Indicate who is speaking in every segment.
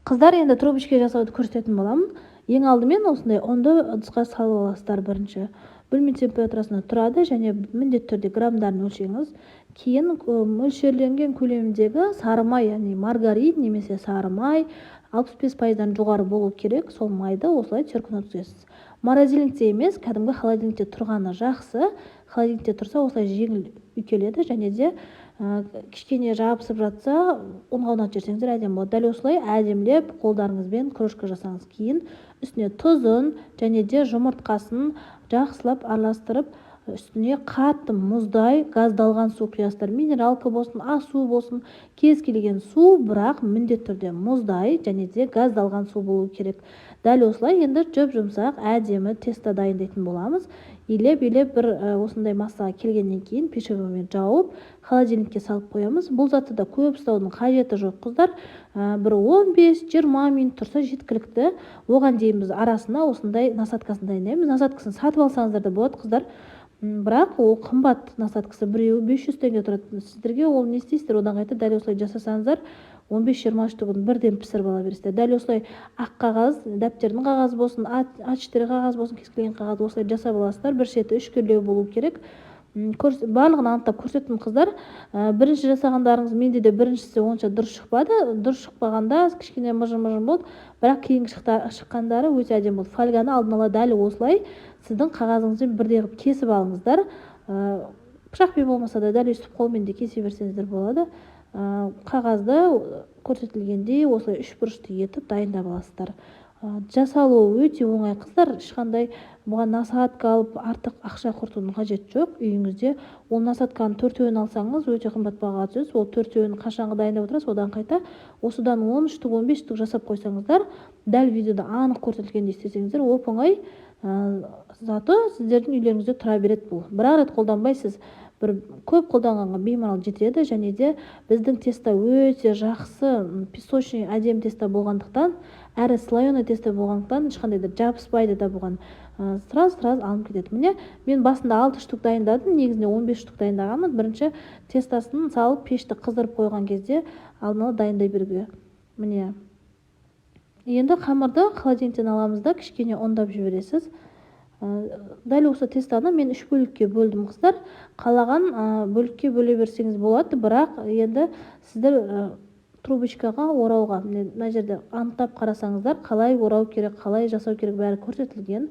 Speaker 1: Қыздар, енді трубочка жасауды көрсететін боламын. Ең алдымен осындай ұнды ыдысқа салып аласыздар. Бірінші бөлме температурасында тұрады және міндетті түрде граммдарын өлшеңіз. Кейін мөлшерленген көлемдегі сары май, яғни маргарин немесе сары май 65%-дан жоғары болу керек. Сол майды осылай циркон өткізесіз. Морозильникте емес, кәдімгі холодильникте тұрғаны жақсы. Холодильникте тұрса осылай жеңіл үйкеледі және де кішкене жабысып жатса ұнға ұнатып жіберсеңіздер әдемі болады. Дәл осылай әдемілеп қолдарыңызбен кружка жасаңыз. Кейін үстіне тұзын және де жұмыртқасын жақсылап араластырып, үстіне қатты мұздай газдалған су құясыздар. Минералка болсын, ас су болсын, кез келген су, бірақ міндетті түрде мұздай және де газдалған су болу керек. Дәл осылай енді жұп-жұмсақ әдемі тесто дайындайтын боламыз. Илеп-илеп бір осындай массаға келгеннен кейін пешевармен жауып, холодильникке салып қоямыз. Бұл затты да көп ұстаудың қажеті жоқ, қыздар. Бір 15-20 минут тұрса жеткілікті. Оған дейін біз арасына осындай насаткасын дайындаймыз. Насаткасын сатып алсаңыздар да болады, қыздар. Бірақ ол қымбат насаткасы, біреуі 500 теңге тұрады. Сіздерге ол не істейсіздер? Одан қайта дәл осылай жасасаңыздар 15-20 штугын бірден пісіріп ала бересіздер. Дәл осылай ақ қағаз, дәптердің қағазы болсын, А4 қағаз болсын, кез келген қағаз осылай жасап аласыздар. Бір шеті үшкірлеу болу керек. Барлығын анықтап көрсеттім, қыздар. Бірінші жасағандарыңыз менде де біріншісі онша дұрыс шықпады. Дұрыс шықпағанда кішкене мыжым-мыжым болды, бірақ кейінгі шыққандары өте әдемі болды. Фольганы алдын ала дәл осылай сіздің қағазыңызбен бірдей қылып кесіп алыңыздар. Пышақпен болмаса да дәл өстіп қолмен де кесе берсеңіздер болады. Қағазды көрсетілгендей осылай үш бұрышты етіп дайындап аласыздар. Жасалуы өте оңай, қыздар. Ешқандай бұған насадка алып артық ақша құртудың қажеті жоқ. Үйіңізде ол насадканы 4-еуін алсаңыз өте қымбат бағаға түсесіз. Ол 4-еуін қашанғы дайындап отырасыз, одан қайта осыдан 13 штук 15 штук жасап қойсаңыздар, дәл видеода анық көрсетілгендей істесеңіздер, оп-оңай заты сіздердің үйлеріңізде тұра береді. Бұл бір рет қолданбайсыз, бір көп қолданғанға беймарал жетеді. Және де біздің тесто өте жақсы песочный әдемі тесто болғандықтан, әрі слоеный тесто болғандықтан ешқандай да жабыспайды да бұған. Сразу алынып кетеді. Міне, мен басында 6 штук дайындадым, негізінде 15 штук дайындағанмын. Бірінші тестосын салып пешті қыздырып қойған кезде алдын ала дайындай беруге. Міне. Енді қамырды холодильниктен аламыз да кішкене ұндап жібересіз. Дәл осы тестаны мен 3 бөлікке бөлдім, қыздар. Қалаған бөлікке бөле берсеңіз болады, бірақ енді сіздер трубочкаға орауға, мына жерде анықтап қарасаңыздар, қалай орау керек, қалай жасау керек, бәрі көрсетілген.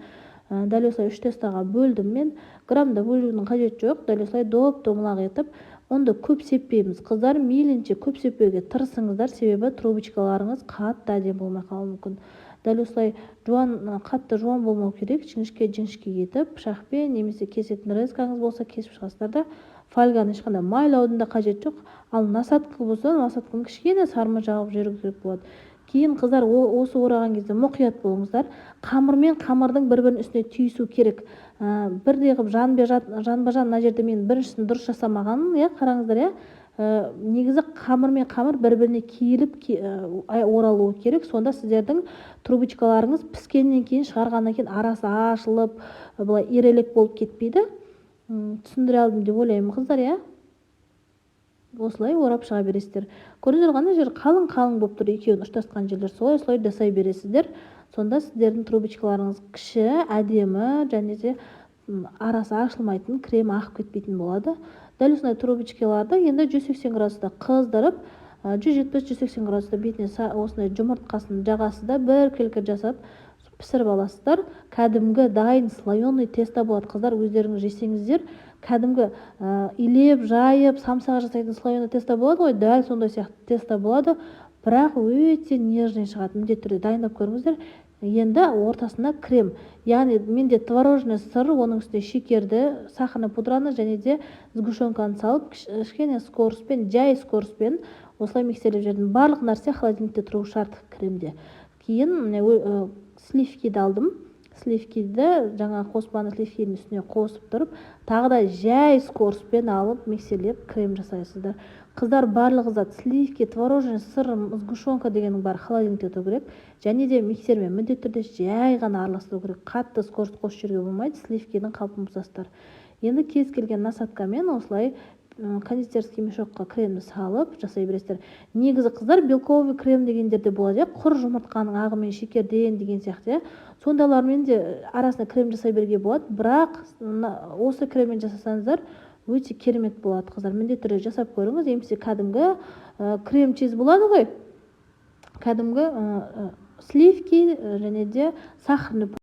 Speaker 1: Дәл осылай 3 тестаға бөлдім мен. Граммда бөлудің қажеті жоқ. Дәл осылай доп-домалақ етіп, онда көп сеппейміз. Қыздар, мейлінше көп сеппеуге тырысыңыздар, себебі трубочкаларыңыз қатты әдемі болмай қалуы мүмкін. Дәл осылай қатты жуан болмау керек. Жіңішке етіп, пышақпен немесе кесетін резкаңыз болса кесіп шығасыздар да. Фольганы ешқандай майлаудың да қажеті жоқ. Ал насадка болса, насадканы кішкене сарма жағып жіберу керек болады. Кейін, қыздар, осы ораған кезде мұқият болыңыздар. Қамыр мен қамырдың бір-бірінің үстіне түйісу керек. Бірдей қылып жанба-жан мына жерде мен біріншісін дұрыс жасамағанмын, қараңыздар, негізі қамыр мен қамыр бір-біріне киіліп оралуы керек. Сонда сіздердің трубочкаларыңыз піскеннен кейін, шығарғаннан кейін арасы ашылып, былай ирелек болып кетпейді. Түсіндіре алдым деп ойлаймын, қыздар, осылай орап шыға бересіздер. Көрдіңіздер ғана жер қалың-қалың болып тұр, екеуін ұштасқан жерлер, солай жасай бересіздер. Сонда сіздердің трубочкаларыңыз кіші, әдемі және де арасы ашылмайтын, крем ағып кетпейтін болады. Дәл осындай трубочкаларды енді 180 градуста қыздырып, 170-180 градуста бетіне осындай жұмыртқасын жағасызда бір келкір жасап пісіріп аласыздар. Кәдімгі дайын слоеный тесто болады, қыздар. Өздеріңіз жесеңіздер, кәдімгі илеп, жайып, самсаға жасайтын слоеный тесто болады ғой, дәл сондай сияқты тесто болады, бірақ өте нежный шығады. Міндетті түрде дайындап көріңіздер. Енді ортасында крем, яғни менде творожный сыр, оның үстіне шекерді, сахарный пудраны және де сгущенканы салып, кішкене скороспен, жай скороспен осылай миксерлеп жібердім. Барлық нәрсе холодильникте тұруы шарт кремде. Кейін сливкиді алдым. Сливкиді, жаңа қоспаны сливкидің үстіне қосып тұрып, тағы да жай скороспен алып, миксерлеп крем жасайсыздар. Қыздар, барлығы зат сливки, творожный сыр, сгущенка дегеннің бәрі холодильникте тұру керек. Және де миксермен міндетті түрде жай ғана араластыру керек. Қатты скорості қосып жіберуге болмайды, сливкидің қалпын бұзасыздар. Енді кез келген насадкамен осылай кондитерский мешокқа кремді салып жасай бересіздер. Негізі қыздар белковый крем дегендерде болады, құр жұмыртқаның ағы мен шекерден деген сияқты. Сондайлармен де арасына крем жасай беруге болады, бірақ осы креммен жасасаңыздар өте керемет болады қыздар. Міндетті түрде жасап көріңіз. Емсе кәдімгі крем чиз болады ғой, кәдімгі сливки және де сахарный